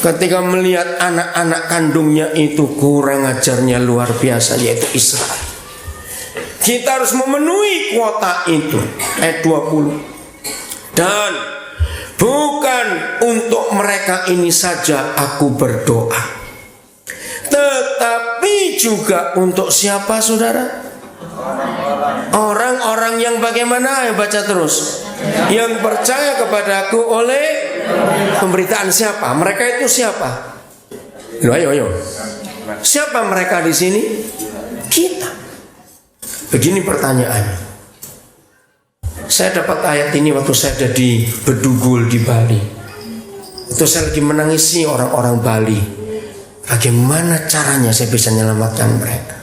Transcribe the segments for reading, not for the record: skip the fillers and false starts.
ketika melihat anak-anak kandungnya itu kurang ajarnya luar biasa, yaitu Israel. Kita harus memenuhi kuota itu. Ayat 20. Dan bukan untuk mereka ini saja aku berdoa, tetapi juga untuk siapa, saudara? Orang-orang yang bagaimana? Ayo baca terus. Yang percaya kepadaku oleh pemberitaan siapa? Mereka itu siapa? Ayo. Siapa mereka di sini? Kita. Begini pertanyaannya. Saya dapat ayat ini waktu saya ada di Bedugul di Bali. Itu saya lagi menangisi orang-orang Bali. Bagaimana caranya saya bisa menyelamatkan mereka?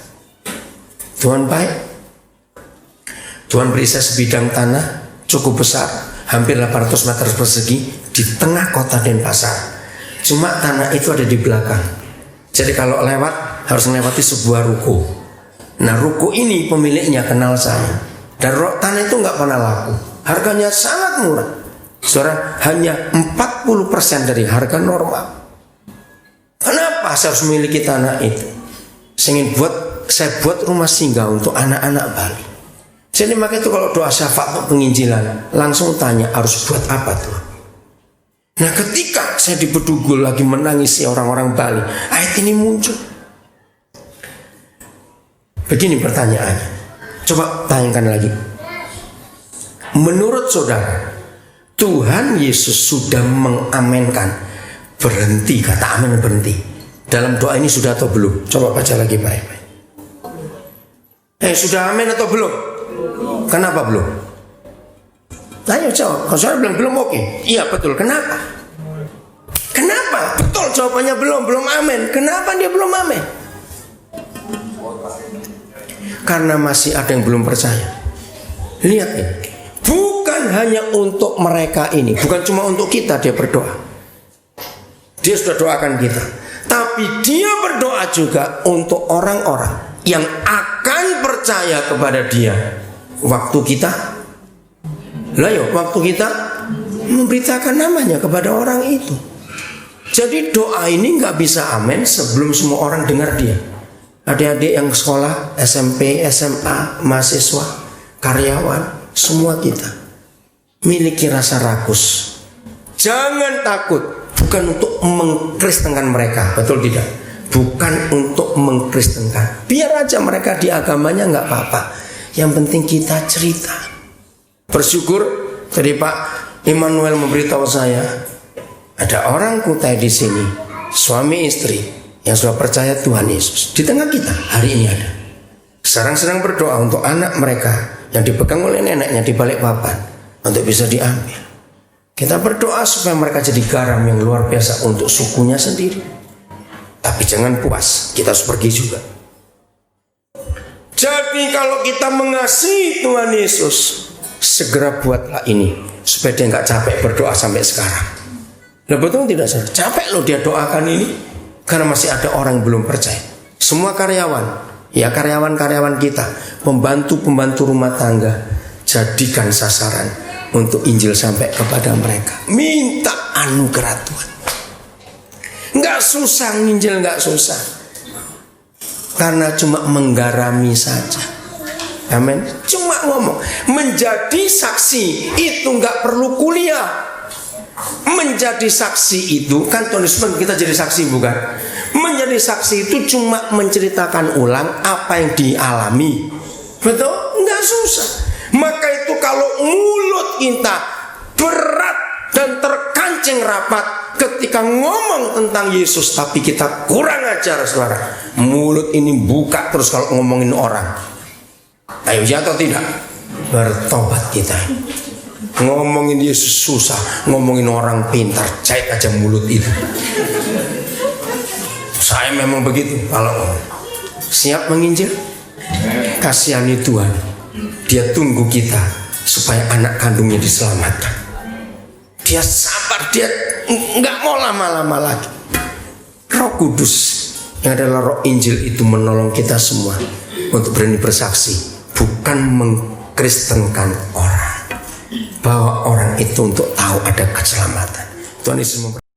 Tuhan baik. Tuhan beri saya sebidang tanah cukup besar, hampir 800 meter persegi di tengah kota Denpasar. Cuma tanah itu ada di belakang. Jadi kalau lewat harus melewati sebuah ruko. Nah, ruko ini pemiliknya kenal saya. Dan tanah itu nggak pernah laku. Harganya sangat murah. Saudara, hanya 40% dari harga normal. Kenapa saya harus memiliki tanah itu? Saya buat rumah singgah untuk anak-anak Bali. Jadi makanya itu kalau doa syafaat untuk penginjilan, langsung tanya harus buat apa tuh? Nah, ketika saya di Bedugul lagi menangisi orang-orang Bali, ayat ini muncul. Begini pertanyaannya. Coba tanyakan lagi. Menurut saudara, Tuhan Yesus sudah mengamenkan berhenti, kata amin berhenti. Dalam doa ini sudah atau belum? Coba baca lagi baik-baik. Sudah amin atau belum? Kenapa belum? Ayo jawab. Kalau saudara bilang belum, oke. Iya betul. Kenapa? Kenapa? Betul jawabannya belum amin. Kenapa dia belum amin? Karena masih ada yang belum percaya. Lihat nih, bukan hanya untuk mereka ini, bukan cuma untuk kita dia berdoa. Dia sudah doakan kita, tapi dia berdoa juga untuk orang-orang yang akan percaya kepada dia. Waktu kita memberitakan namanya kepada orang itu. Jadi doa ini nggak bisa amin sebelum semua orang dengar dia. Adik-adik yang sekolah, SMP, SMA, mahasiswa, karyawan, semua kita miliki rasa rakus. Jangan takut, bukan untuk mengkristenkan mereka, betul tidak? Bukan untuk mengkristenkan. Biar aja mereka di agamanya nggak apa-apa. Yang penting kita cerita. Bersyukur tadi Pak Immanuel memberitahu saya, ada orang Kutai di sini, suami istri yang sudah percaya Tuhan Yesus di tengah kita hari ini ada. Sekarang sedang berdoa untuk anak mereka yang dipegang oleh neneknya di Balikpapan untuk bisa diambil. Kita berdoa supaya mereka jadi garam yang luar biasa untuk sukunya sendiri. Tapi jangan puas, kita harus pergi juga. Jadi kalau kita mengasihi Tuhan Yesus, segera buatlah ini supaya dia nggak capek berdoa sampai sekarang. Nah, betul tidak sih? Capek loh dia doakan ini. Karena masih ada orang yang belum percaya. Semua karyawan kita, pembantu rumah tangga, jadikan sasaran untuk Injil sampai kepada mereka. Minta anugerah Tuhan. Nggak susah nginjil, nggak susah. Karena cuma menggarami saja. Amin. Cuma ngomong. Menjadi saksi itu nggak perlu kuliah. Menjadi saksi itu kan Tuhan Yesus kita jadi saksi, bukan? Menjadi saksi itu cuma menceritakan ulang apa yang dialami. Betul? Enggak susah. Maka itu kalau mulut kita berat dan terkancing rapat ketika ngomong tentang Yesus, tapi kita kurang ajar, saudara. Mulut ini buka terus kalau ngomongin orang. Ayo ya atau tidak? Bertobat kita. Ngomongin Yesus susah, ngomongin orang pintar, cek aja mulut itu. Saya memang begitu. Kalau siap menginjil, kasihani Tuhan. Dia tunggu kita supaya anak kandungnya diselamatkan. Dia sabar, dia nggak mau lama-lama lagi. Roh Kudus yang adalah roh Injil itu menolong kita semua untuk berani bersaksi, bukan mengkristenkan orang. Bahwa orang itu untuk tahu ada keselamatan. Tuhan Yesus